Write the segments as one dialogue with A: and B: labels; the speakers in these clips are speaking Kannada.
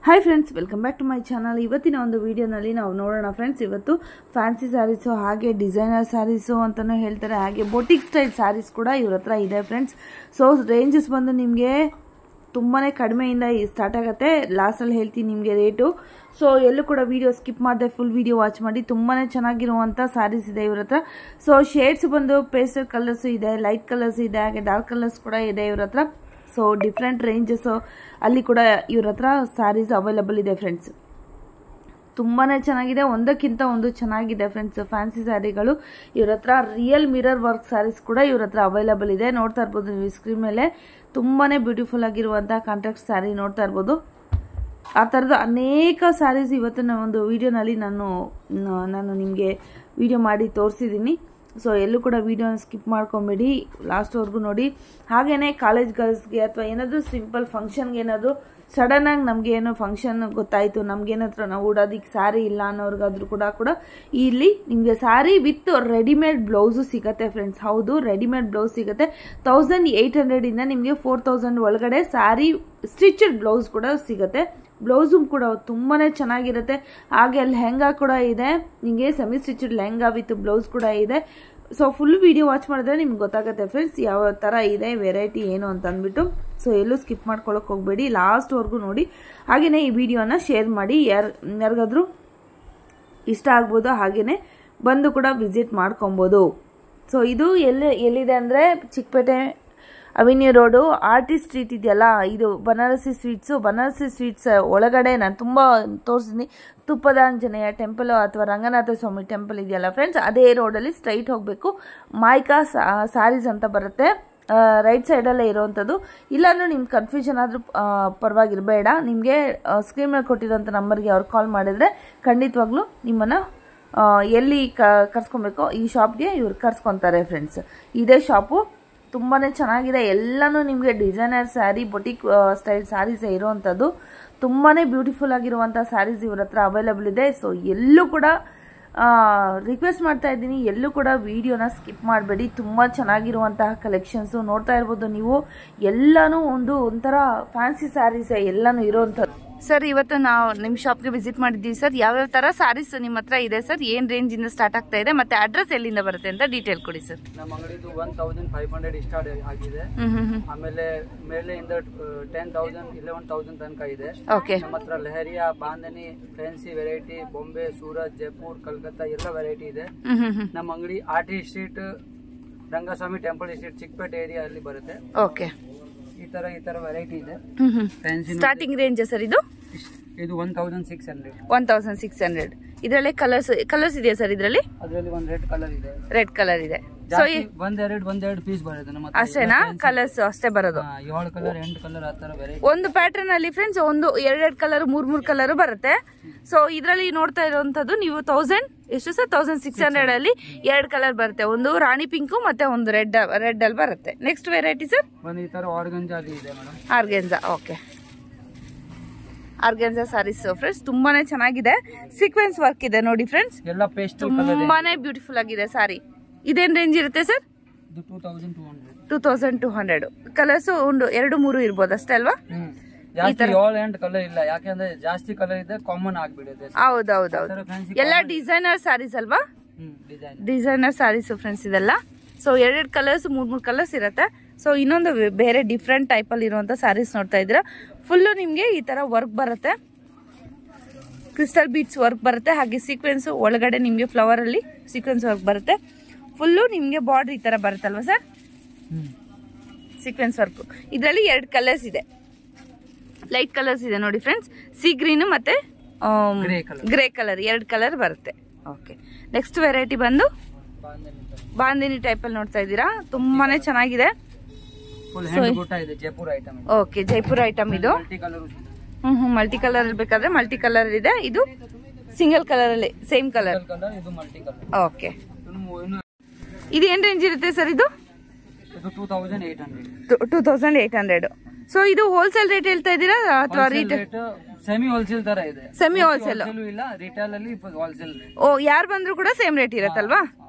A: Hi friends, welcome back to my channel. ಇವತ್ತಿನ ಒಂದು ವಿಡಿಯೋನಲ್ಲಿ ನಾವು ನೋಡೋಣ ಫ್ರೆಂಡ್ಸ್. ಇವತ್ತು ಫ್ಯಾನ್ಸಿ ಸ್ಯಾರೀಸು, ಹಾಗೆ ಡಿಸೈನರ್ ಸ್ಯಾರೀಸು ಅಂತಲೂ ಹೇಳ್ತಾರೆ, ಹಾಗೆ ಬೊಟಿಕ್ ಸ್ಟೈಲ್ ಸ್ಯಾರೀಸ್ ಕೂಡ ಇವ್ರ ಹತ್ರ ಇದೆ ಫ್ರೆಂಡ್ಸ್. ಸೊ ರೇಂಜಸ್ ಬಂದು ನಿಮಗೆ ತುಂಬಾ ಕಡಿಮೆಯಿಂದ ಸ್ಟಾರ್ಟ್ ಆಗುತ್ತೆ. ಲಾಸ್ಟಲ್ಲಿ ಹೇಳ್ತೀನಿ ನಿಮಗೆ ರೇಟು. ಸೊ ಎಲ್ಲೂ ಕೂಡ ವಿಡಿಯೋ ಸ್ಕಿಪ್ ಮಾಡದೆ ಫುಲ್ ವಿಡಿಯೋ ವಾಚ್ ಮಾಡಿ. ತುಂಬಾ ಚೆನ್ನಾಗಿರುವಂಥ ಸ್ಯಾರೀಸ್ ಇದೆ ಇವ್ರ ಹತ್ರ. ಸೊ ಶೇಡ್ಸ್ ಬಂದು ಪೇಸ್ಟಲ್ ಕಲರ್ಸ್ ಇದೆ, ಲೈಟ್ ಕಲರ್ಸ್ ಇದೆ, ಹಾಗೆ ಡಾರ್ಕ್ ಕಲರ್ಸ್ ಕೂಡ ಇದೆ ಇವ್ರ ಹತ್ರ. ಸೊ ಡಿಫ್ರೆಂಟ್ ರೇಂಜಸ್ ಅಲ್ಲಿ ಕೂಡ ಇವ್ರ ಹತ್ರ ಸ್ಯಾರೀಸ್ ಅವೈಲಬಲ್ ಇದೆ ಫ್ರೆಂಡ್ಸ್. ತುಂಬಾ ಚೆನ್ನಾಗಿದೆ, ಒಂದಕ್ಕಿಂತ ಒಂದು ಚೆನ್ನಾಗಿದೆ ಫ್ರೆಂಡ್ಸ್ ಫ್ಯಾನ್ಸಿ ಸ್ಯಾರಿಗಳು ಇವ್ರ ಹತ್ರ. ರಿಯಲ್ ಮಿರರ್ ವರ್ಕ್ ಸ್ಯಾರೀಸ್ ಕೂಡ ಇವ್ರ ಹತ್ರ ಅವೈಲಬಲ್ ಇದೆ. ನೋಡ್ತಾ ಇರ್ಬೋದು ನೀವು ಸ್ಕ್ರೀನ್ ಮೇಲೆ. ತುಂಬಾ ಬ್ಯೂಟಿಫುಲ್ ಆಗಿರುವಂತಹ ಕಾಂಟ್ರಾಕ್ಟ್ ಸ್ಯಾರಿ ನೋಡ್ತಾ ಇರ್ಬೋದು. ಆ ಥರದ ಅನೇಕ ಸ್ಯಾರೀಸ್ ಇವತ್ತಿನ ಒಂದು ವಿಡಿಯೋನಲ್ಲಿ ನಾನು ನಿಮಗೆ ವಿಡಿಯೋ ಮಾಡಿ ತೋರಿಸಿದ್ದೀನಿ. ಸೊ ಎಲ್ಲೂ ಕೂಡ ವಿಡಿಯೋನ ಸ್ಕಿಪ್ ಮಾಡ್ಕೊಬೇಡಿ, ಲಾಸ್ಟ್ವರೆಗೂ ನೋಡಿ. ಹಾಗೆಯೇ ಕಾಲೇಜ್ ಗರ್ಲ್ಸ್ಗೆ ಅಥವಾ ಏನಾದರೂ ಸಿಂಪಲ್ ಫಂಕ್ಷನ್ಗೆ ಏನಾದರೂ ಸಡನ್ನಾಗಿ ನಮಗೆ ಏನೋ ಫಂಕ್ಷನ್ ಗೊತ್ತಾಯಿತು, ನಮಗೇನಾದ್ರು ನಾವು ಉಡೋದಕ್ಕೆ ಸ್ಯಾರಿ ಇಲ್ಲ ಅನ್ನೋರ್ಗಾದ್ರೂ ಕೂಡ ಇಲ್ಲಿ ನಿಮಗೆ ಸ್ಯಾರಿ ವಿತ್ ರೆಡಿಮೇಡ್ ಬ್ಲೌಸು ಸಿಗುತ್ತೆ ಫ್ರೆಂಡ್ಸ್. ಹೌದು, ರೆಡಿಮೇಡ್ ಬ್ಲೌಸ್ ಸಿಗುತ್ತೆ. 1800 ನಿಮಗೆ 4000 ಒಳಗಡೆ ಸ್ಯಾರಿ ಸ್ಟಿಚಡ್ ಬ್ಲೌಸ್ ಕೂಡ ಸಿಗುತ್ತೆ. ಬ್ಲೌಸು ಕೂಡ ತುಂಬಾ ಚೆನ್ನಾಗಿರುತ್ತೆ. ಹಾಗೆ ಲೆಹಂಗಾ ಕೂಡ ಇದೆ, ನಿಮಗೆ ಸೆಮಿ ಸ್ಟಿಚಡ್ ಲೆಹಂಗಾ ವಿತ್ ಬ್ಲೌಸ್ ಕೂಡ ಇದೆ. ಸೊ ಫುಲ್ ವಿಡಿಯೋ ವಾಚ್ ಮಾಡಿದ್ರೆ ನಿಮ್ಗೆ ಗೊತ್ತಾಗುತ್ತೆ ಫ್ರೆಂಡ್ಸ್ ಯಾವ ಥರ ಇದೆ, ವೆರೈಟಿ ಏನು ಅಂತ ಅಂದ್ಬಿಟ್ಟು. ಸೊ ಎಲ್ಲೂ ಸ್ಕಿಪ್ ಮಾಡ್ಕೊಳ್ಳೋಕೆ ಹೋಗಬೇಡಿ, ಲಾಸ್ಟ್ವರೆಗೂ ನೋಡಿ. ಹಾಗೆಯೇ ಈ ವಿಡಿಯೋನ ಶೇರ್ ಮಾಡಿ, ಯಾರಿಗಾದ್ರೂ ಇಷ್ಟ ಆಗ್ಬೋದು. ಹಾಗೆಯೇ ಬಂದು ಕೂಡ ವಿಸಿಟ್ ಮಾಡ್ಕೊಬೋದು. ಸೊ ಇದು ಎಲ್ಲಿದೆ ಅಂದರೆ Chickpet avenue road, artist street ಇದೆಯಲ್ಲ, ಇದು ಬನಾರಸಿ ಸ್ವೀಟ್ಸ್ ಒಳಗಡೆ ನಾನು ತುಂಬ ತೋರಿಸಿದ್ದೀನಿ. ತುಪ್ಪದಾಂಜನೇಯ ಟೆಂಪಲ್ ಅಥವಾ ರಂಗನಾಥ ಸ್ವಾಮಿ ಟೆಂಪಲ್ ಇದೆಯಲ್ಲ ಫ್ರೆಂಡ್ಸ್, ಅದೇ ರೋಡಲ್ಲಿ ಸ್ಟ್ರೈಟ್ ಹೋಗಬೇಕು. ಮಾಯ್ಕಾ ಸ್ಯಾರೀಸ್ ಅಂತ ಬರುತ್ತೆ, ರೈಟ್ ಸೈಡಲ್ಲೇ ಇರೋವಂಥದ್ದು. ಇಲ್ಲಾಂದ್ರೂ ನಿಮ್ಗೆ ಕನ್ಫ್ಯೂಷನ್ ಆದರೂ ಪರವಾಗಿರಬೇಡ, ನಿಮಗೆ ಸ್ಕ್ರೀನ್ ಮೇಲೆ ಕೊಟ್ಟಿರೋಂಥ ನಂಬರ್ಗೆ ಅವ್ರು ಕಾಲ್ ಮಾಡಿದರೆ ಖಂಡಿತವಾಗ್ಲೂ ನಿಮ್ಮನ್ನು ಎಲ್ಲಿ ಕರ್ಸ್ಕೊಬೇಕೋ ಈ ಶಾಪ್ಗೆ ಇವ್ರು ಕರ್ಸ್ಕೊತಾರೆ ಫ್ರೆಂಡ್ಸ್. ಇದೇ ಶಾಪು. ತುಂಬಾ ಚೆನ್ನಾಗಿದೆ, ಎಲ್ಲನೂ ನಿಮಗೆ ಡಿಸೈನರ್ ಸ್ಯಾರಿ, ಬೊಟಿಕ್ ಸ್ಟೈಲ್ ಸ್ಯಾರೀಸೇ ಇರೋವಂಥದ್ದು. ತುಂಬಾ ಬ್ಯೂಟಿಫುಲ್ ಆಗಿರುವಂಥ ಸ್ಯಾರೀಸ್ ಇವ್ರ ಹತ್ರ ಅವೈಲಬಲ್ ಇದೆ. ಸೊ ಎಲ್ಲೂ ಕೂಡ ರಿಕ್ವೆಸ್ಟ್ ಮಾಡ್ತಾ ಇದ್ದೀನಿ, ಎಲ್ಲೂ ಕೂಡ ವಿಡಿಯೋನ ಸ್ಕಿಪ್ ಮಾಡಬೇಡಿ. ತುಂಬ ಚೆನ್ನಾಗಿರುವಂತಹ ಕಲೆಕ್ಷನ್ಸು ನೋಡ್ತಾ ಇರ್ಬೋದು ನೀವು. ಎಲ್ಲನೂ ಒಂಥರ ಫ್ಯಾನ್ಸಿ ಸ್ಯಾರೀಸೇ ಎಲ್ಲನೂ ಇರೋವಂಥದ್ದು. ಸರ್, ಇವತ್ತು ನಾವು ನಿಮ್ಮ ಶಾಪ್ಗೆ ವಿಸಿಟ್ ಮಾಡಿದ್ದೀವಿ ಸರ್. ಯಾವ್ಯಾವ ಥರ ಸ್ಯಾರೀಸ್ ನಿಮ್ಮ ಹತ್ರ ಇದೆ ಸರ್? ಏನು ರೇಂಜಿಂದ ಸ್ಟಾರ್ಟ್ ಆಗ್ತಾ ಇದೆ, ಮತ್ತೆ ಅಡ್ರೆಸ್ ಎಲ್ಲಿಂದ ಬರುತ್ತೆ ಅಂತ ಡೀಟೇಲ್ ಕೊಡಿ ಸರ್.
B: ನಮ್ಮ ಅಂಗಡಿದು 1500 ಸ್ಟಾರ್ಟ್ ಆಗಿದೆ. ಆಮೇಲೆ ಮೇಲೆಯಿಂದ 10,000 11,000 ತನಕ ಇದೆ. ನಮ್ಮ ಹತ್ರ ಲೆಹರಿಯಾ, ಬಾಂಧನಿ, ಫ್ಯಾನ್ಸಿ ವೆರೈಟಿ, ಬಾಂಬೆ, ಸೂರತ್, ಜೈಪುರ್, ಕಲ್ಕತ್ತಾ ಎಲ್ಲ ವೆರೈಟಿ ಇದೆ. ನಮ್ಮ ಅಂಗಡಿ artist street, Rangaswamy temple street, Chickpet area ಅಲ್ಲಿ ಬರುತ್ತೆ.
A: ಓಕೆ,
B: ಈ ತರ ವೆರೈಟಿ ಇದೆ.
A: ಸ್ಟಾರ್ಟಿಂಗ್ ರೇಂಜ್ ಸರ್ ಇದು
B: 1600.
A: ಇದರಲ್ಲಿ ಕಲರ್ಸ್ ಇದೆಯಾ ಸರ್? ಇದರಲ್ಲಿ
B: ಒಂದು
A: ರೆಡ್ ಕಲರ್ ಇದೆ.
B: ಸೊ ಒಂದೆರಡು ಪೀಸ್ ಬರುತ್ತೆ ನಮ್ಮ ಹತ್ರ.
A: ಅಷ್ಟೇನಾ? ಕಲರ್ಸ್ ಅಷ್ಟೇ ಬರೋದು?
B: 7 ಕಲರ್ 8 ಕಲರ್ ಆ ತರ ವೆರೈಟಿ.
A: ಒಂದು ಪ್ಯಾಟರ್ನ್ ಅಲ್ಲಿ ಫ್ರೆಂಡ್ಸ್ ಒಂದು 2 ಕಲರ್ 3 ಕಲರ್ ಬರುತ್ತೆ. ಸೊ ಇದರಲ್ಲಿ ನೋಡ್ತಾ ಇರುವಂತದ್ದು ನೀವು 1000 ಎಷ್ಟು ಸರ್? 1600 ಅಲ್ಲಿ 2 ಕಲರ್ ಬರುತ್ತೆ. ಒಂದು ರಾಣಿ ಪಿಂಕ್ ಮತ್ತೆ ಒಂದು ರೆಡ್ ಅಲ್ಲಿ ಬರುತ್ತೆ. ನೆಕ್ಸ್ಟ್ ವೆರೈಟಿ ಸರ್
B: ಈ ತರ ಆರ್ಗನ್ಜಾ ಇದೆ madam.
A: Organza, okay. Organza sarees friends ತುಂಬಾನೇ ಚೆನ್ನಾಗಿದೆ. ಸೀಕ್ವೆನ್ಸ್ ವರ್ಕ್ ಇದೆ ನೋಡಿ ಫ್ರೆಂಡ್ಸ್,
B: ಎಲ್ಲ ಪೇಸ್ಟ್
A: ತುಂಬಾನೇ ಬ್ಯೂಟಿಫುಲ್ ಆಗಿದೆ ಸಾರಿ. ಇದೇನ್ ರೇಂಜ್ ಇರುತ್ತೆ ಸರ್? 2200. ಕಲರ್ಸ್ ಒಂದು 2-3 ಇರ್ಬೋದು ಅಷ್ಟೇ ಅಲ್ವಾ?
B: ಜಾಸ್ತಿ 7-8 ಕಲರ್ ಇಲ್ಲ, ಯಾಕಂದ್ರೆ ಜಾಸ್ತಿ ಕಲರ್ ಇದೆ ಕಾಮನ್ ಆಗ್ಬಿಡುತ್ತೆ.
A: ಹೌದೌದು, ಎಲ್ಲ ಡಿಸೈನರ್ ಸ್ಯಾರೀಸ್ ಅಲ್ವಾ? ಡಿಸೈನರ್ ಸ್ಯಾರೀಸ್ ಫ್ರೆಂಡ್ಸ್ ಇದೆಲ್ಲ. ಸೊ 2 ಕಲರ್ಸ್ 3 ಕಲರ್ಸ್ ಇರುತ್ತೆ. ಸೊ ಇನ್ನೊಂದು ಬೇರೆ ಡಿಫ್ರೆಂಟ್ ಟೈಪ್ ಅಲ್ಲಿ ಇರುವಂತ ಸ್ಯಾರೀಸ್ ನೋಡ್ತಾ ಇದ್ದೀರಾ. ಫುಲ್ಲು ನಿಮ್ಗೆ ಈ ತರ ವರ್ಕ್ ಬರುತ್ತೆ, ಕ್ರಿಸ್ಟಲ್ ಬೀಡ್ಸ್ ವರ್ಕ್ ಬರುತ್ತೆ. ಹಾಗೆ ಸೀಕ್ವೆನ್ಸ್ ಒಳಗಡೆ ನಿಮ್ಗೆ ಫ್ಲವರ್ ಅಲ್ಲಿ ಸೀಕ್ವೆನ್ಸ್ ವರ್ಕ್ ಬರುತ್ತೆ. ಫುಲ್ಲು ನಿಮ್ಗೆ ಬಾರ್ಡರ್ ಈ ತರ ಬರುತ್ತಲ್ವಾ ಸರ್? Sequence work. ಇದರಲ್ಲಿ 2 ಕಲರ್ಸ್ ಇದೆ, ಲೈಟ್ ಕಲರ್ಸ್ ಇದೆ ನೋಡಿ ಫ್ರೆಂಡ್ಸ್. ಸಿ ಗ್ರೀನ್ ಮತ್ತೆ ಗ್ರೇ ಕಲರ್ 2 ಕಲರ್ ಬರುತ್ತೆ. ಓಕೆ, ನೆಕ್ಸ್ಟ್ ವೆರೈಟಿ ಬಂದು ಬಾಂದಿನಿ ಟೈಪ್ ಅಲ್ಲಿ ನೋಡ್ತಾ ಇದ್ದೀರಾ. ತುಂಬಾನೇ ಚೆನ್ನಾಗಿದೆ. ಓಕೆ, ಜೈಪುರ್ ಐಟಮ್ ಇದು. ಮಲ್ಟಿ ಕಲರ್ ಬೇಕಾದ್ರೆ ಮಲ್ಟಿ ಕಲರ್ ಇದೆ. ಇದು ಸಿಂಗಲ್ ಕಲರ್ ಅಲ್ಲಿ ಸೇಮ್ ಕಲರ್. ಓಕೆ, ಇದು ಏನ್ ರೇಂಜ್ ಇರುತ್ತೆ ಸರ್? ಇದು 2800. ಸೊ ಇದು ಹೋಲ್ಸೇಲ್ ರೇಟ್ ಹೇಳ್ತಾ ಇದ್ದೀರಾ ಅಥವಾ ರಿಟೇಲ್?
B: ಸೆಮಿ ಹೋಲ್ಸೇಲ್ ತರ ಇದೆ.
A: ಸೆಮಿ ಹೋಲ್ಸೇಲ್
B: ಇಲ್ಲ, ರಿಟೇಲ್ ಅಲ್ಲಿ ಹೋಲ್ಸೇಲ್ ರೇಟ್.
A: ಓ, ಯಾರು ಬಂದ್ರು ಕೂಡ ಸೇಮ್ ರೇಟ್ ಇರತ್ತಲ್ವಾ?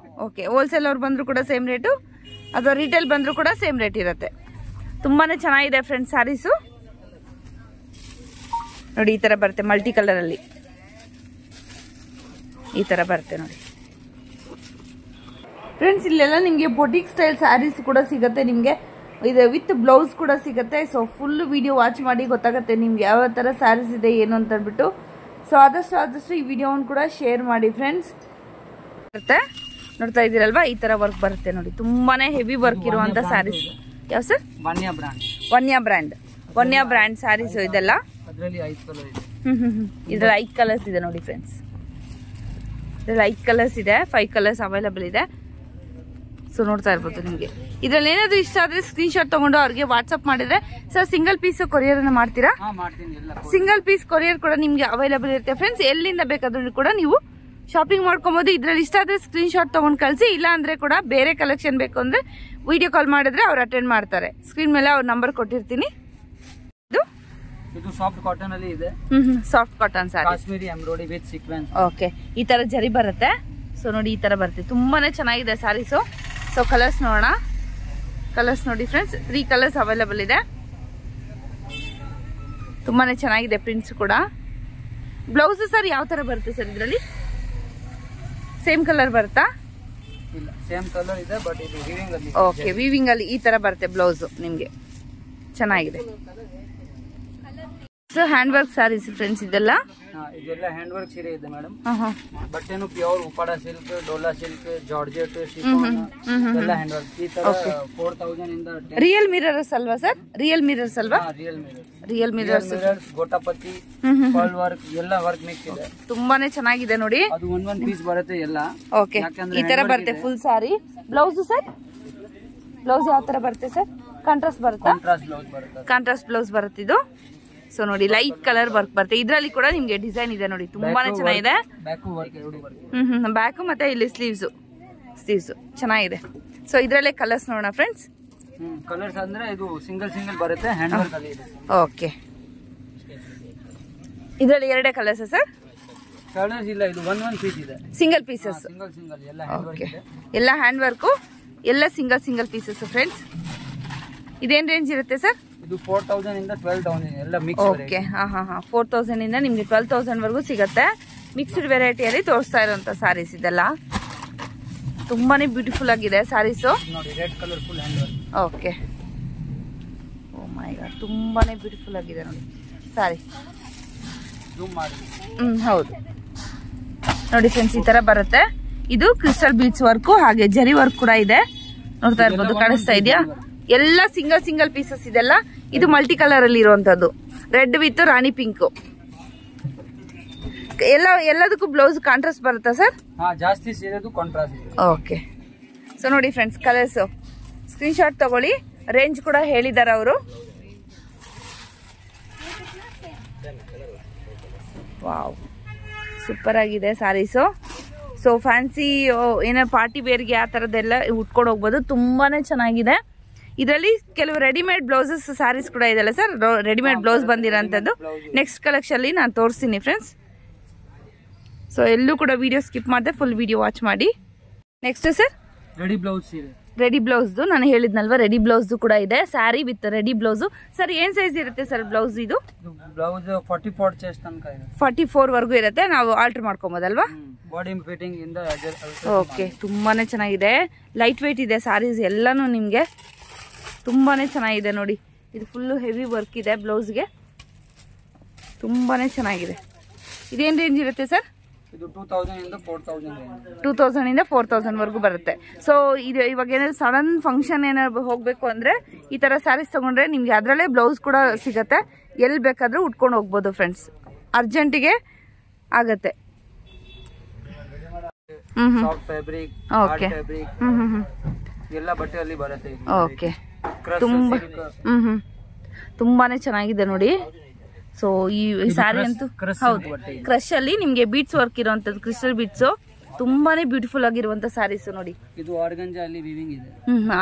A: ಓಕೆ, ಹೋಲ್ಸೇಲ್ ಅವ್ರು ಬಂದ್ರು ಕೂಡ ಸೇಮ್ ರೇಟು, ಅಥವಾ ರಿಟೇಲ್ ಬಂದ್ರು ಕೂಡ ಸೇಮ್ ರೇಟ್ ಇರುತ್ತೆ. ತುಂಬಾನೇ ಚೆನ್ನಾಗಿದೆ ಫ್ರೆಂಡ್ಸ್ ಸ್ಯಾರೀಸು. ನೋಡಿ ಈ ತರ ಬರುತ್ತೆ ಮಲ್ಟಿ ಕಲರ್ ಅಲ್ಲಿ, ಈ ತರ ಬರುತ್ತೆ ನೋಡಿ ಫ್ರೆಂಡ್ಸ್. ಇಲ್ಲೆಲ್ಲ ನಿಮ್ಗೆ ಬೊಟಿಕ್ ಸ್ಟೈಲ್ ಸ್ಯಾರೀಸ್ ಕೂಡ ಸಿಗುತ್ತೆ, ನಿಮ್ಗೆ ಇದು ವಿತ್ ಬ್ಲೌಸ್ ಕೂಡ ಸಿಗುತ್ತೆ. ಸೊ ಫುಲ್ ವಿಡಿಯೋ ವಾಚ್ ಮಾಡಿ ಗೊತ್ತಾಗುತ್ತೆ ನಿಮ್ಗೆ ಯಾವ ತರ ಸ್ಯಾರೀಸ್ ಇದೆ ಏನು ಅಂತ ಹೇಳ್ಬಿಟ್ಟು. ಸೊ ಆದಷ್ಟು ಈ ವಿಡಿಯೋವನ್ನು ಕೂಡ ಶೇರ್ ಮಾಡಿ ಫ್ರೆಂಡ್ಸ್. ಬರುತ್ತೆ ನೋಡ್ತಾ ಇದ್ದೀರಲ್ವಾ, ಈ ತರ ವರ್ಕ್ ಬರುತ್ತೆ ನೋಡಿ, ತುಂಬಾನೇ ಹೆವಿ ವರ್ಕ್ ಇರುವಂತ ಸ್ಯಾರೀಸ್. ಯಾವ ಸರ್? ವನ್ಯಾ ಬ್ರ್ಯಾಂಡ್ ಸ್ಯಾರೀಸ್ ಇದೆಲ್ಲ. ಇದ್ರಲ್ಲಿ 5 ಕಲರ್ಸ್ ಇದೆ ನೋಡಿ ಫ್ರೆಂಡ್ಸ್, ಇದ್ರಲ್ಲಿ 5 ಕಲರ್ಸ್ ಇದೆ, 5 ಕಲರ್ಸ್ ಅವೈಲಬಲ್ ಇದೆ. ಸೊ ನೋಡ್ತಾ ಇರ್ಬೋದು ನಿಮ್ಗೆ. ಇದ್ರಲ್ಲಿ ಏನಾದ್ರು ಇಷ್ಟ ಆದ್ರೆ ಸ್ಕ್ರೀನ್ ಶಾಟ್ ತಗೊಂಡು ಅವ್ರಿಗೆ ವಾಟ್ಸ್ಆಪ್ ಮಾಡಿದ್ರೆ ಸರ್ ಸಿಂಗಲ್ ಪೀಸ್ ಕೊರಿಯರ್ ಅನ್ನ ಮಾಡ್ತೀರಾ? ಸಿಂಗಲ್ ಪೀಸ್ ಕೊರಿಯರ್ ಕೂಡ ನಿಮ್ಗೆ ಅವೈಲಬಲ್ ಇರುತ್ತೆ ಫ್ರೆಂಡ್ಸ್. ಎಲ್ಲಿಂದ ಬೇಕಾದ್ರೂ ಕೂಡ ನೀವು ಶಾಪಿಂಗ್ ಮಾಡ್ಕೊಬಹುದು. ಇದ್ರಲ್ಲಿ ಇಷ್ಟ ಆದ್ರೆ ಸ್ಕ್ರೀನ್ ಶಾಟ್ ತಗೊಂಡು ಕಳಿಸಿ, ಇಲ್ಲ ಅಂದ್ರೆ ಕೂಡ ಬೇರೆ ಕಲೆಕ್ಷನ್ ಬೇಕು ಅಂದ್ರೆ ವಿಡಿಯೋ ಕಾಲ್ ಮಾಡಿದ್ರೆ ಅವ್ರು ಅಟೆಂಡ್ ಮಾಡ್ತಾರೆ. ಸ್ಕ್ರೀನ್ ಮೇಲೆ ಅವ್ರ ನಂಬರ್ ಕೊಟ್ಟಿರ್ತೀನಿ.
B: ಇದು ಸಾಫ್ಟ್ ಕಾಟನ್ ಅಲ್ಲಿ ಇದೆ.
A: Soft cotton sorry,
B: Kashmiri embroidery with sequence.
A: Okay, ಈ ತರ ಜರಿ ಬರುತ್ತೆ. ಸೊ ನೋಡಿ ಈ ತರ ಬರುತ್ತೆ, ತುಂಬಾನೇ ಚೆನ್ನಾಗಿದೆ ಸ್ಯಾರೀಸು. ಸೊ ಕಲರ್ಸ್ ನೋಡೋಣ. ಕಲರ್ಸ್ ನೋಡಿ ಫ್ರೆಂಡ್ಸ್, 3 ಕಲರ್ಸ್ ಅವೈಲಬಲ್ ಇದೆ. ತುಂಬಾನೇ ಚೆನ್ನಾಗಿದೆ ಪ್ರಿಂಟ್ಸ್ ಕೂಡ. ಬ್ಲೌಸ್ ಸರ್ ಯಾವ ತರ ಬರುತ್ತೆ ಸರ್ ಇದರಲ್ಲಿ? ಸೇಮ್ ಕಲರ್ ಬರುತ್ತಾ?
B: ಇಲ್ಲ, ಸೇಮ್ ಕಲರ್ ಇದೆ ಬಟ್ ಇದು ವೀವಿಂಗ್ ಅಲ್ಲಿ.
A: ಓಕೆ, ವೀವಿಂಗ್ ಅಲ್ಲಿ ಈ ತರ ಬರುತ್ತೆ ಬ್ಲೌಸ್ ನಿಮ್ಗೆ, ಚೆನ್ನಾಗಿದೆ. So hand work sarees friends ಇದೆಲ್ಲ.
B: ಇದೆಲ್ಲ ಹ್ಯಾಂಡ್ ವರ್ಕ್ ಸೀರೆ ಇದೆ ಮೇಡಮ್. ಬಟ್ಟೆನು pure Uppada silk, Dola silk, georgette, chiffon ಎಲ್ಲ ಹ್ಯಾಂಡ್ ವರ್ಕ್. ಈ ತರ 4000 ಇಂದ
A: ರಿಯಲ್ ಮಿರರ್ಸ್ ಅಲ್ವಾ ಸರ್? ರಿಯಲ್ ಮಿರರ್ಸ್ ಅಲ್ವಾ? Real mirrors,
B: gotapatti, pearl work ಎಲ್ಲ ವರ್ಕ್ ಮಿಕ್ಸ್ ಇದೆ.
A: ತುಂಬಾನೇ ಚೆನ್ನಾಗಿದೆ ನೋಡಿ.
B: ಅದು ಒಂದೊಂದು ಪೀಸ್ ಬರುತ್ತೆ ಎಲ್ಲ.
A: ಓಕೆ, ಈ ತರ ಬರುತ್ತೆ full sari. Blouse sir? Blouse ಯಾವ ತರ ಬರುತ್ತೆ ಸರ್? ಕಾಂಟ್ರಾಸ್ಟ್ ಬರುತ್ತಾ? ಕಾಂಟ್ರಾಸ್ಟ್ ಬ್ಲೌಸ್ ಬರುತ್ತೆ ಇದು. ಸೊ ನೋಡಿ ಲೈಟ್ ಕಲರ್ ವರ್ಕ್ ಬರುತ್ತೆ. ಇದ್ರಲ್ಲಿ ಕೂಡ ನಿಮ್ಗೆ ಡಿಸೈನ್ ಇದೆ ನೋಡಿ, ತುಂಬಾನೇ ಚೆನ್ನಾಗಿದೆ. ಬ್ಯಾಕ್ ಮತ್ತೆ ಇಲ್ಲಿ ಸ್ಲೀವ್ಸ್ ಚೆನ್ನಾಗಿದೆ. ಸೊ ಇದ್ರಲ್ಲೇ ಕಲರ್ಸ್ ನೋಡೋಣ ಫ್ರೆಂಡ್ಸ್.
B: ಕಲರ್ಸ್ ಅಂದ್ರೆ ಇದು ಸಿಂಗಲ್ ಬರುತ್ತೆ, ಹ್ಯಾಂಡ್ ವರ್ಕ್ ಅಲ್ಲಿ ಇದೆ.
A: ಓಕೆ, ಇದ್ರಲ್ಲಿ 2 ಕಲರ್ಸ್ ಸರ್?
B: ಕಲರ್ಸ್ ಇಲ್ಲ, ಇದು ಒಂದ್ ಪೀಸ್ ಇದೆ,
A: ಸಿಂಗಲ್ ಪೀಸಸ್.
B: ಎಲ್ಲ ಹ್ಯಾಂಡ್ ವರ್ಕ್ ಇದೆ,
A: ಎಲ್ಲ ಹ್ಯಾಂಡ್ ವರ್ಕ್, ಎಲ್ಲ ಸಿಂಗಲ್ ಪೀಸಸ್ ಫ್ರೆಂಡ್ಸ್. ಇದೇನ್ ರೇಂಜ್ ಇರುತ್ತೆ ಸರ್?
B: ಇದು 4000 ಇಂದ 12000 ಎಲ್ಲ ಮಿಕ್ಸ್.
A: ಓಕೆ, 4000 ಇಂದ ನಿಮ್ಗೆ 12000 ವರೆಗೂ ಸಿಗುತ್ತೆ. ಮಿಕ್ಸ್ಡ್ ವೆರೈಟಿಯಲ್ಲಿ ತೋರಿಸ್ತಾ ಇರುವಂತ ಸಾರೀಸ್ ಇದೆಲ್ಲ. ತುಂಬಾನೇ ಬ್ಯೂಟಿಫುಲ್ ಆಗಿದೆ ಸಾರೀಸ್
B: ನೋಡಿ. Red colour full hand work.
A: Okay, oh my God, ತುಂಬಾನೇ ಬ್ಯೂಟಿಫುಲ್ ಆಗಿದೆ ನೋಡಿ ಸಾರಿ.
B: ಜೂಮ್ ಮಾಡಿ.
A: ಹೌದು ನೋಡಿ ಫ್ರೆಂಡ್ಸ್, ಈ ತರ ಬರುತ್ತೆ. ಇದು ಕ್ರಿಸ್ಟಲ್ ಬೀಡ್ಸ್ ವರ್ಕ್, ಹಾಗೆ ಜರಿ ವರ್ಕ್ ಕೂಡ ಇದೆ. ನೋಡ್ತಾ ಇರ್ಬೋದು, ಕಾಣಿಸ್ತಾ ಇದೆಯಾ? ಎಲ್ಲ ಸಿಂಗಲ್ ಪೀಸಸ್ ಇದೆಲ್ಲ. ಇದು ಮಲ್ಟಿ ಕಲರ್ ಅಲ್ಲಿ ಇರುವಂತದ್ದು, ರೆಡ್ ವಿತ್ ರಾಣಿ ಪಿಂಕ್. ಎಲ್ಲದಕ್ಕೂ ಬ್ಲೌಸ್ ಕಾಂಟ್ರಾಸ್ಟ್ ಬರುತ್ತಾ ಸರ್?
B: ಜಾಸ್ತಿ ಸೀರೆದು ಕಾಂಟ್ರಾಸ್ಟ್.
A: ಓಕೆ, ಸೊ ನೋಡಿ ಫ್ರೆಂಡ್ಸ್, ಕಲರ್ಸ್ ಸ್ಕ್ರೀನ್ ಶಾಟ್ ತಗೊಳ್ಳಿ. ರೇಂಜ್ ಕೂಡ ಹೇಳಿದ್ದಾರೆ ಅವರು. ವಾವ್, ಸೂಪರ್ ಆಗಿದೆ ಸ್ಯಾರೀಸು. ಸೊ ಫ್ಯಾನ್ಸಿ ಏನೋ ಪಾರ್ಟಿ ವೇರ್ಗೆ ಆ ಥರದ್ದೆಲ್ಲ ಉಟ್ಕೊಂಡು ಹೋಗ್ಬೋದು, ತುಂಬಾನೇ ಚೆನ್ನಾಗಿದೆ. ಇದರಲ್ಲಿ ಕೆಲವು ರೆಡಿಮೇಡ್ ಬ್ಲೌಸಸ್ ಸ್ಯಾರೀಸ್ ಕೂಡ ಇದೆಲ್ಲ ಸರ್? ರೆಡಿಮೇಡ್ ಬ್ಲೌಸ್ ಬಂದಿರೋಂಥದ್ದು ನೆಕ್ಸ್ಟ್ ಕಲೆಕ್ಷನ್ ಅಲ್ಲಿ ನಾನು ತೋರಿಸ್ತೀನಿ ಫ್ರೆಂಡ್ಸ್. ಸೊ ಎಲ್ಲೂ ಕೂಡ ವಿಡಿಯೋ ಸ್ಕಿಪ್ ಮಾಡದೆ ಫುಲ್ ವಿಡಿಯೋ ವಾಚ್ ಮಾಡಿ. ನೆಕ್ಸ್ಟ್ ಸರ್, ರೆಡಿ ಬ್ಲೌಸ್ ನಾನು ಹೇಳಿದ್ನಲ್ವಾ, ರೆಡಿ ಬ್ಲೌಸ್ ಕೂಡ ಇದೆ. Sari with ready blouse. Sir ಏನ್ ಸೈಜ್ ಇರುತ್ತೆ ಸರ್ ಬ್ಲೌಸ್? ಇದು
B: ಬ್ಲೌಸ್ 44 ಚೆಸ್ಟ್ ತನಕ ಇದೆ,
A: 44 ವರೆಗೂ ಇರುತ್ತೆ. ನಾವು ಆಲ್ಟರ್ ಮಾಡ್ಕೊಬೋದಲ್ವಾ?
B: ಬಾಡಿ ಫಿಟ್ಟಿಂಗ್ ಇಂದ.
A: ಓಕೆ, ತುಂಬಾನೇ ಚೆನ್ನಾಗಿದೆ, ಲೈಟ್ ವೇಟ್ ಇದೆ ಸ್ಯಾರೀಸ್ ಎಲ್ಲಾನು ನಿಮ್ಗೆ. ತುಂಬಾನೇ ಚೆನ್ನಾಗಿದೆ ನೋಡಿ. ಇದು ಫುಲ್ಲು ಹೆವಿ ವರ್ಕ್ ಇದೆ ಬ್ಲೌಸ್ಗೆ, ತುಂಬಾನೇ ಚೆನ್ನಾಗಿದೆ. ಇದೇನ್ ರೇಂಜ್ ಇರುತ್ತೆ ಸರ್?
B: ಇದು 2000 ಇಂದ 4000
A: 2000 ಇಂದ 4000 ವರೆಗೂ ಬರುತ್ತೆ. ಸೊ ಇದು ಇವಾಗ ಏನಾದ್ರು ಸಡನ್ ಫಂಕ್ಷನ್ ಏನಾದ್ರು ಹೋಗ್ಬೇಕು ಅಂದ್ರೆ ಈ ತರ ಸ್ಯಾರೀಸ್ ತಗೊಂಡ್ರೆ ನಿಮ್ಗೆ ಅದರಲ್ಲೇ ಬ್ಲೌಸ್ ಕೂಡ ಸಿಗತ್ತೆ. ಎಲ್ಲಿ ಬೇಕಾದ್ರೂ ಉಟ್ಕೊಂಡು ಹೋಗ್ಬೋದು ಫ್ರೆಂಡ್ಸ್, ಅರ್ಜೆಂಟಿಗೆ ಆಗತ್ತೆ. ಓಕೆ,
B: ಎಲ್ಲ ಬಟ್ಟೆಯಲ್ಲಿ ಬರುತ್ತೆ.
A: ಓಕೆ, ತುಂಬಾನೇ ಚೆನ್ನಾಗಿದೆ ನೋಡಿ. ಸೊ ಈ ಸ್ಯಾರಿ ಅಂತೂ ಹೌದು, ಕ್ರಶ್ ಅಲ್ಲಿ ನಿಮ್ಗೆ ಬೀಟ್ಸ್ ವರ್ಕ್ ಇರುವಂತದ್ದು, ಕ್ರಿಸ್ಟಲ್ ಬೀಟ್ಸ್. ತುಂಬಾನೇ ಬ್ಯೂಟಿಫುಲ್ ಆಗಿರುವಂತ ಸ್ಯಾರೀಸ್ ನೋಡಿ.
B: ಇದು ಆರ್ಗಂಜಾ ಅಲ್ಲಿ ವೀವಿಂಗ್ ಇದೆ.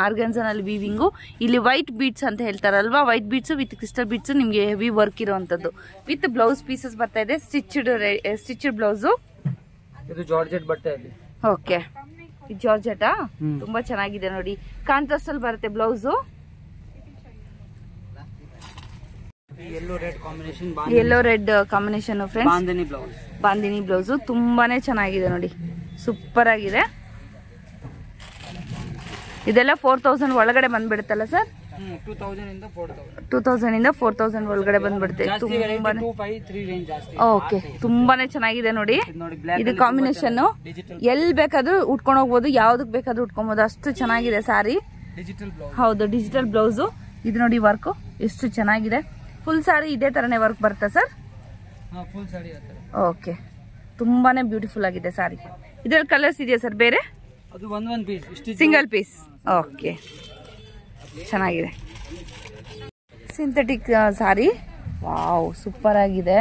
A: ಆರ್ಗಂಜಾ ನಲ್ಲಿ ವೀವಿಂಗು. ಇಲ್ಲಿ ವೈಟ್ ಬೀಟ್ಸ್ ಅಂತ ಹೇಳ್ತಾರಲ್ವಾ, white beads with crystal beads ನಿಮ್ಗೆ ಹೆವಿ ವರ್ಕ್ ಇರುವಂತದ್ದು. ವಿತ್ ಬ್ಲೌಸ್ ಪೀಸಸ್ ಬರ್ತಾ ಇದೆ, ಸ್ಟಿಚ್ಡ್ ಬ್ಲೌಸ್.
B: ಇದು ಜಾರ್ಜೆಟ್ ಬಟ್ಟೆ ಅಲ್ಲಿ.
A: ಓಕೆ, ಇದು ಜಾರ್ಜೆಟಾ? ತುಂಬಾ ಚೆನ್ನಾಗಿದೆ ನೋಡಿ. ಕಾಂಟ್ರಾಸ್ಟ್ ಅಲ್ಲಿ ಬರುತ್ತೆ blouse.
B: yellow red combination.
A: Yellow red combination friends.
B: Bandhani blouse.
A: Bandhani blouse ತುಂಬಾನೇ ಚೆನ್ನಾಗಿದೆ ನೋಡಿ, ಸೂಪರ್ ಆಗಿದೆ. ಇದೆಲ್ಲ 4000 ಒಳಗಡೆ ಬಂದ್ಬಿಡುತ್ತಲ್ಲ ಸರ್?
B: 2000 ಇಂದ 4000.
A: 2000 ಇಂದ 4000 ಒಳಗಡೆ ಬಂದ್ಬಿಡುತ್ತೆ. ತುಂಬಾನೇ
B: 253 ರೇಂಜ್ ಜಾಸ್ತಿ.
A: ಓಕೆ, ತುಂಬಾನೇ ಚೆನ್ನಾಗಿದೆ ನೋಡಿ. ಇದು ಕಾಂಬಿನೇಷನ್ ಎಲ್ಲಿ ಬೇಕಾದ್ರೂ ಉಟ್ಕೊಂಡು ಹೋಗ್ಬೋದು, ಯಾವ್ದಕ್ ಬೇಕಾದ್ರೂ ಉಟ್ಕೊಬಹುದು, ಅಷ್ಟು ಚೆನ್ನಾಗಿದೆ ಸಾರಿ.
B: Digital blouse.
A: ಹೌದು, ಡಿಜಿಟಲ್ ಬ್ಲೌಸ್. ಇದು ನೋಡಿ ವರ್ಕ್ ಎಷ್ಟು ಚೆನ್ನಾಗಿದೆ. ಫುಲ್ ಸಾರಿ ಇದೇ ತರನೇ ವರ್ಕ್ ಬರುತ್ತಾ ಸರ್?
B: ಫುಲ್ ಸಾರಿ.
A: ಓಕೆ, ತುಂಬಾನೇ ಬ್ಯೂಟಿಫುಲ್ ಆಗಿದೆ ಸಾರಿ. ಇದ್ರಲ್ಲಿ ಕಲರ್ಸ್ ಇದೆಯಾ ಸರ್ ಬೇರೆ?
B: ಅದು ಒಂದ್ ಪೀಸ್,
A: ಸಿಂಗಲ್ ಪೀಸ್. ಓಕೆ, ಚೆನ್ನಾಗಿದೆ. ಸಿಂಥೆಟಿಕ್ ಸಾರಿ, ವಾವ್ ಸೂಪರ್ ಆಗಿದೆ.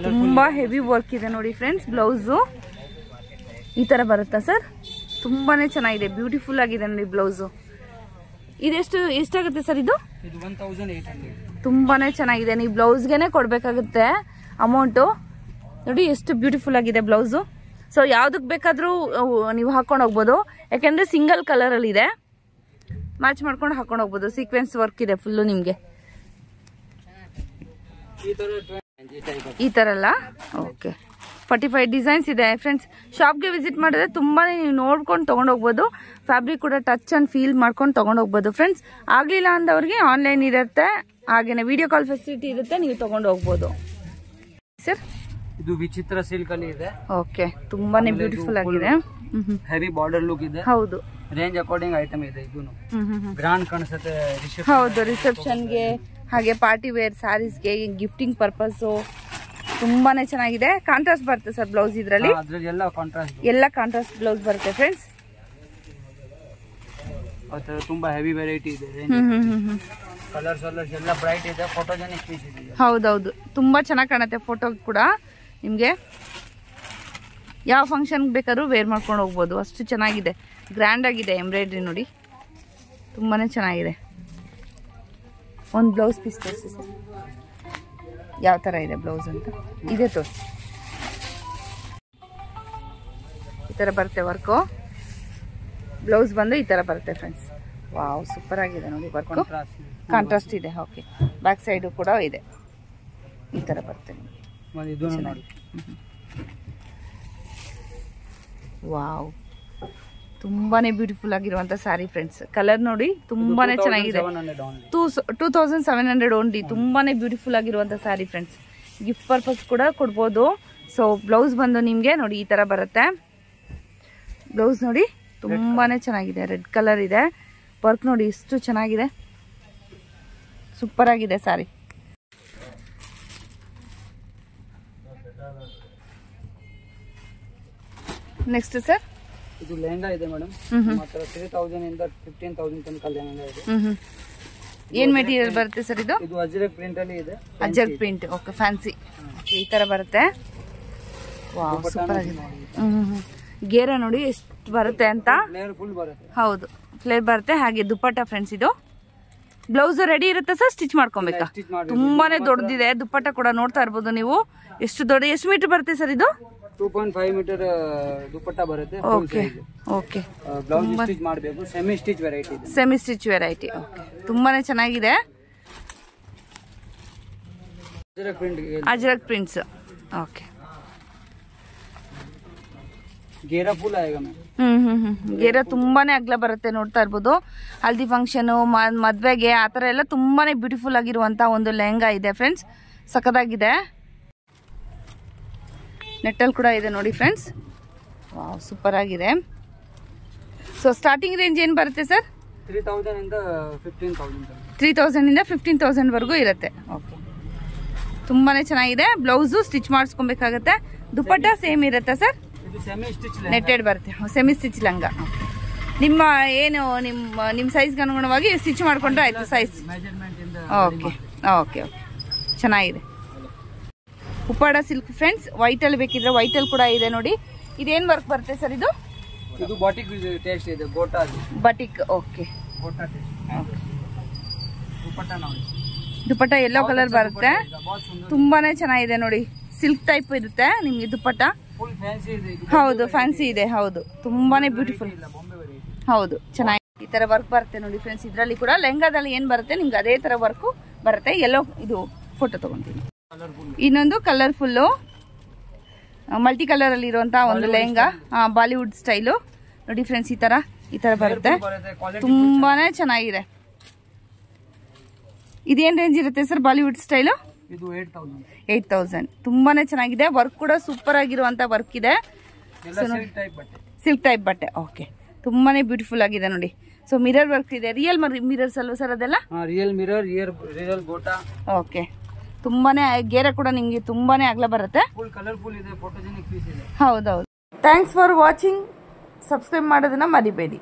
A: ತುಂಬಾ ಹೆವಿ ವರ್ಕ್ ಇದೆ ನೋಡಿ ಫ್ರೆಂಡ್ಸ್. ಬ್ಲೌಸು ಈ ತರ ಬರುತ್ತಾ ಸರ್? ತುಂಬಾನೇ ಚೆನ್ನಾಗಿದೆ, ಬ್ಯೂಟಿಫುಲ್ ಆಗಿದೆ ನೋಡಿ ಬ್ಲೌಸು. ಎಷ್ಟಾಗುತ್ತೆ ಸರ್ ಇದು?
B: 1800.
A: ತುಂಬಾನೇ ಚೆನ್ನಾಗಿದೆ. ನೀವು ಬ್ಲೌಸ್ಗೆನೆ ಕೊಡ್ಬೇಕಾಗುತ್ತೆ ಅಮೌಂಟು. ನೋಡಿ ಎಷ್ಟು ಬ್ಯೂಟಿಫುಲ್ ಆಗಿದೆ ಬ್ಲೌಸು. ಸೊ ಯಾವ್ದಕ್ ಬೇಕಾದ್ರೂ ನೀವು ಹಾಕೊಂಡು ಹೋಗ್ಬೋದು, ಯಾಕಂದ್ರೆ ಸಿಂಗಲ್ ಕಲರ್ ಅಲ್ಲಿ ಇದೆ, ಮ್ಯಾಚ್ ಮಾಡ್ಕೊಂಡು ಹಾಕೊಂಡು ಹೋಗ್ಬೋದು. ಸೀಕ್ವೆನ್ಸ್ ವರ್ಕ್ ಇದೆ ಫುಲ್ಲು ನಿಮ್ಗೆ ಈ ತರ ಎಲ್ಲ. ಓಕೆ, 45 ಡಿಸೈನ್ಸ್ ಇದೆ ಫ್ರೆಂಡ್ಸ್. ಶಾಪ್ಗೆ ವಿಸಿಟ್ ಮಾಡಿದ್ರೆ ತುಂಬಾನೇ ನೀವು ನೋಡ್ಕೊಂಡು ತಗೊಂಡು ಹೋಗ್ಬೋದು. ಫ್ಯಾಬ್ರಿಕ್ ಕೂಡ ಟಚ್ ಅಂಡ್ ಫೀಲ್ ಮಾಡ್ಕೊಂಡು ತಗೊಂಡು ಹೋಗ್ಬೋದು ಫ್ರೆಂಡ್ಸ್. ಆಗ್ಲಿಲ್ಲ ಅಂದವ್ರಿಗೆ ಆನ್ಲೈನ್ ಇರುತ್ತೆ, ಹಾಗೇನೆ ವಿಡಿಯೋ ಕಾಲ್ ಫೆಸಿಲಿಟಿ ಇರುತ್ತೆ, ನೀವು ತಗೊಂಡು ಹೋಗ್ಬೋದು ಸರ್.
B: ಇದು ವಿಚಿತ್ರ ಸಿಲ್ಕ್ ಅಲ್ಲಿ ಇದೆ.
A: ಓಕೆ, ತುಂಬಾನೇ ಬ್ಯೂಟಿಫುಲ್ ಆಗಿದೆ.
B: ಹೆವಿ ಬಾರ್ಡರ್ ಲುಕ್ ಇದೆ.
A: ಹೌದು,
B: ರೇಂಜ್ ಅಕಾರ್ಡಿಂಗ್ ಐಟಮ್ ಇದೆ. ಇದೂನು ಗ್ರಾಂಡ್ ಕಾಣಿಸುತ್ತೆ.
A: ಹೌದು, ರಿಸೆಪ್ಷನ್ಗೆ ಹಾಗೆ ಪಾರ್ಟಿ ವೇರ್ ಸ್ಯಾರೀಸ್ಗೆ, ಗಿಫ್ಟಿಂಗ್ ಪರ್ಪಸ್ ತುಂಬಾನೇ ಚೆನ್ನಾಗಿದೆ. ಕಾಂಟ್ರಾಸ್ಟ್ ಬರುತ್ತೆ ಸರ್ ಬ್ಲೌಸ್ ಇದರಲ್ಲಿ. ಎಲ್ಲ ಕಾಂಟ್ರಾಸ್ಟ್ ಬ್ಲೌಸ್ ಬರುತ್ತೆ ಫ್ರೆಂಡ್ಸ್.
B: ತುಂಬಾ ಹೆವಿ ವೆರೈಟಿ ಇದೆ. ಕಲರ್ಸ್ ಎಲ್ಲ ಬ್ರೈಟ್ ಇದೆ. ಫೋಟೋಜೆನಿಕ್ ಪೀಸ್ ಇದೆ. ಹೌದೌದು,
A: ತುಂಬಾ ಚೆನ್ನಾಗಿ ಕಾಣುತ್ತೆ ಫೋಟೋ ಕೂಡ. ನಿಮ್ಗೆ ಯಾವ ಫಂಕ್ಷನ್ ಬೇಕಾದ್ರೂ ವೇರ್ ಮಾಡ್ಕೊಂಡು ಹೋಗ್ಬೋದು, ಅಷ್ಟು ಚೆನ್ನಾಗಿದೆ. ಗ್ರ್ಯಾಂಡ್ ಆಗಿದೆ ಎಂಬ್ರಾಯ್ಡ್ರಿ ನೋಡಿ, ತುಂಬಾನೇ ಚೆನ್ನಾಗಿದೆ. ಒಂದು ಬ್ಲೌಸ್ ಪೀಸ್ ತೋರಿಸಿ ಸರ್, ಯಾವ ತರ ಇದೆ ಬ್ಲೌಸ್ ಅಂತ. ಇದೆ ತೋರಿಸಿ. ಈ ತರ ಬರುತ್ತೆ ವರ್ಕು. ಬ್ಲೌಸ್ ಬಂದು ಈ ತರ ಬರುತ್ತೆ ಫ್ರೆಂಡ್ಸ್. ವಾವ್, ಸೂಪರ್ ಆಗಿದೆ ನೋಡಿ ವರ್ಕು. ಕಾಂಟ್ರಾಸ್ಟ್ ಇದೆ. ಓಕೆ, ಬ್ಯಾಕ್ ಸೈಡು ಕೂಡ ಇದೆ. ಈ ತರ ಬರುತ್ತೆ. ವಾವ್, ತುಂಬಾನೇ ಬ್ಯೂಟಿಫುಲ್ ಆಗಿರುವಂತ ಸ್ಯಾರಿ ಫ್ರೆಂಡ್ಸ್. ಕಲರ್ ನೋಡಿ ತುಂಬಾನೇ ಚೆನ್ನಾಗಿದೆ. 2700 ಓನ್ಲಿ. ತುಂಬಾನೇ ಬ್ಯೂಟಿಫುಲ್ ಆಗಿರುವಂತ ಸ್ಯಾರಿ ಫ್ರೆಂಡ್ಸ್. ಗಿಫ್ಟ್ ಪರ್ಪಸ್ ಕೂಡ ಕೊಡ್ಬೋದು. ಸೊ ಬ್ಲೌಸ್ ಬಂದು ನಿಮ್ಗೆ ನೋಡಿ ಈ ತರ ಬರುತ್ತೆ. ಬ್ಲೌಸ್ ನೋಡಿ ತುಂಬಾನೇ ಚೆನ್ನಾಗಿದೆ. ರೆಡ್ ಕಲರ್ ಇದೆ. ವರ್ಕ್ ನೋಡಿ ಎಷ್ಟು ಚೆನ್ನಾಗಿದೆ, ಸೂಪರ್ ಆಗಿದೆ ಸ್ಯಾರಿ. ನೆಕ್ಸ್ಟ್ ಸರ್,
B: ಇದು ಲೆಹಂಗಾ ಇದೆ ಮೇಡಮ್. ಮಾತ್ರ 3000 ಇಂದ 15000 ತನಕ ಲೆಹಂಗಾ ಇದೆ.
A: ಏನ್ ಮೆಟೀರಿಯಲ್ ಬರುತ್ತೆ ಸರ್ ಇದು?
B: ಇದು ಅಜ್ರಕ್ ಪ್ರಿಂಟ್ ಅಲ್ಲಿ ಇದೆ.
A: ಅಜ್ರಕ್ ಪ್ರಿಂಟ್. Okay, fancy. ಈ ತರ ಬರುತ್ತೆ. ವಾವ್, ಸೂಪರ್ ಆಗಿದೆ. ಗೇರ ನೋಡಿ ಎಷ್ಟು ಬರುತ್ತೆ ಅಂತ. ಹೌದು, ಫ್ಲೇರ್ ಬರುತ್ತೆ. ಹಾಗೆ ದುಪ್ಪಟ್ಟ ಫ್ರೆಂಡ್ಸ್. ಇದು ಬ್ಲೌಸ್ ರೆಡಿ ಇರುತ್ತೆ ಸರ್, ಸ್ಟಿಚ್ ಮಾಡ್ಕೊಬೇಕಾ? ತುಂಬಾನೇ ದೊಡ್ಡದಿದೆ. ದುಪ್ಪಟ್ಟ ಕೂಡ ನೋಡ್ತಾ ಇರ್ಬೋದು ನೀವು, ಎಷ್ಟು ದೊಡ್ಡ. ಎಷ್ಟು ಮೀಟರ್ ಬರುತ್ತೆ ಸರ್ ಇದು?
B: 2.5 ಮೀಟರ್ ದುಪ್ಪಟ್ಟ ಬರುತ್ತೆ.
A: Okay okay.
B: ಬ್ಲೌಸ್ ಸ್ಟಿಚ್ ಮಾಡಬೇಕು. ಸೆಮಿ ಸ್ಟಿಚ್ ವೆರೈಟಿ ಇದೆ.
A: Semi stitch variety. ಓಕೆ, ತುಂಬಾನೇ ಚೆನ್ನಾಗಿದೆ. ಅಜ್ರಕ್ ಪ್ರಿಂಟ್ಸ್. ಓಕೆ,
B: ಗೇರಾ ಫುಲ್ ಆಯೇಗಾ ಮ್ಯಾಮ್.
A: ಗೇರ ತುಂಬಾನೇ ಅಗ್ಲ ಬರುತ್ತೆ, ನೋಡ್ತಾ ಇರ್ಬೋದು. ಹಲ್ದಿ ಫಂಕ್ಷನ್, ಮದ್ವೆಗೆ ಆ ತರ ಎಲ್ಲ ತುಂಬಾನೇ ಬ್ಯೂಟಿಫುಲ್ ಆಗಿರುವಂತ ಒಂದು ಲೆಹಂಗಾ ಇದೆ ಫ್ರೆಂಡ್ಸ್. ಸಖತ್ತಾಗಿದೆ. ನೆಟ್ಟಲ್ ಕೂಡ ಇದೆ ನೋಡಿ ಫ್ರೆಂಡ್ಸ್. ವಾವ್, ಸೂಪರ್ ಆಗಿದೆ. ಸೊ ಸ್ಟಾರ್ಟಿಂಗ್ ರೇಂಜ್ ಏನು ಬರುತ್ತೆ ಸರ್?
B: 3000 ಇಂದ 15000.
A: 3000 ಇಂದ 15000 ವರೆಗೂ ಇರುತ್ತೆ. ಓಕೆ, ತುಂಬಾನೇ ಚೆನ್ನಾಗಿದೆ. ಬ್ಲೌಸು ಸ್ಟಿಚ್ ಮಾಡಿಸ್ಕೊಬೇಕಾಗತ್ತೆ. ದುಪ್ಪಟ್ಟ ಸೇಮ್ ಇರುತ್ತೆ ಸರ್? ನೆಟ್ಟೆಡ್ ಬರುತ್ತೆ. ಸೆಮಿ ಸ್ಟಿಚ್ ಲಂಗ. ನಿಮ್ಮ ಏನು ನಿಮ್ಮ ಸೈಜ್ಗೆ ಅನುಗುಣವಾಗಿ ಸ್ಟಿಚ್ ಮಾಡ್ಕೊಂಡ್ರೆ ಆಯ್ತು ಸೈಜ್. ಓಕೆ ಓಕೆ ಓಕೆ, ಚೆನ್ನಾಗಿದೆ. Uppada silk friends. ವೈಟ್ ಅಲ್ಲಿ ಬೇಕಿದ್ರೆ ವೈಟ್ ಅಲ್ಲಿ ಕೂಡ ಇದೆ ನೋಡಿ. ಇದೇನ್ ವರ್ಕ್ ಬರುತ್ತೆ ಸರ್ ಇದು?
B: ಇದು ಬಾಟಿಕ್ ಟೇಸ್ಟ್ ಇದೆ. Gota
A: batik. Okay,
B: gota taste. Dupatta ನೋಡಿ,
A: ದುಪ್ಪಟ್ಟ ಯೆಲ್ಲೋ ಕಲರ್ ಬರುತ್ತೆ. ತುಂಬಾನೇ ಚೆನ್ನಾಗಿದೆ ನೋಡಿ. ಸಿಲ್ಕ್ ಟೈಪ್ ಇರುತ್ತೆ ನಿಮ್ಗೆ ದುಪ್ಪಟ್ಟ. ಹೌದು, ಫ್ಯಾನ್ಸಿ ಇದೆ. ಹೌದು, ತುಂಬಾನೇ ಬ್ಯೂಟಿಫುಲ್. ಹೌದು, ಚೆನ್ನಾಗಿ ಈ ತರ ವರ್ಕ್ ಬರುತ್ತೆ ನೋಡಿ ಫ್ರೆಂಡ್ಸ್. ಇದರಲ್ಲಿ ಕೂಡ ಲೆಹಂಗಾದಲ್ಲಿ ಏನ್ ಬರುತ್ತೆ ನಿಮ್ಗೆ ಅದೇ ತರ ವರ್ಕ್ ಬರುತ್ತೆ. ಯೆಲ್ಲೋ ಇದು ಫೋಟೋ ತೊಗೊತೀನಿ. ಇನ್ನೊಂದು ಕಲರ್ಫುಲ್ಲು ಮಲ್ಟಿ ಕಲರಲ್ಲಿ ಇರುವಂಥ ಒಂದು ಲೆಹಂಗಾ, ಬಾಲಿವುಡ್ ಸ್ಟೈಲು ನೋಡಿ ಫ್ರೆಂಡ್ಸ್. ಈ ಥರ ಬರುತ್ತೆ, ತುಂಬಾ ಚೆನ್ನಾಗಿದೆ. ಇದೇನು ರೇಂಜ್ ಇರುತ್ತೆ ಸರ್ ಬಾಲಿವುಡ್ ಸ್ಟೈಲು?
B: ಇದು
A: 8000. ತುಂಬಾ ಚೆನ್ನಾಗಿದೆ. ವರ್ಕ್ ಕೂಡ ಸೂಪರ್ ಆಗಿರುವಂಥ ವರ್ಕ್ ಇದೆ. ಸಿಲ್ಕ್ ಟೈಪ್ ಬಟ್ಟೆ. ಓಕೆ, ತುಂಬಾ ಬ್ಯೂಟಿಫುಲ್ ಆಗಿದೆ ನೋಡಿ. ಸೊ ಮಿರರ್ ವರ್ಕ್ ಇದೆ. ರಿಯಲ್ ಮಿರರ್ಸ್ ಅಲ್ವಾ ಸರ್ ಅದೆಲ್ಲ?
B: Real mirror, real gota.
A: Okay, ತುಂಬಾನೇ ಗೇರ ಕೂಡ ನಿಮಗೆ ತುಂಬಾನೇ ಅಗಲ ಬರುತ್ತೆ.
B: ಫುಲ್ ಕಲರ್ಫುಲ್ ಇದೆ, ಫೋಟೋಜೆನಿಕ್ ಪೀಸ್ ಇದೆ.
A: ಹೌದೌದು. Thanks for watching. ಸಬ್ಸ್ಕ್ರೈಬ್ ಮಾಡೋದನ್ನ ಮರಿಬೇಡಿ.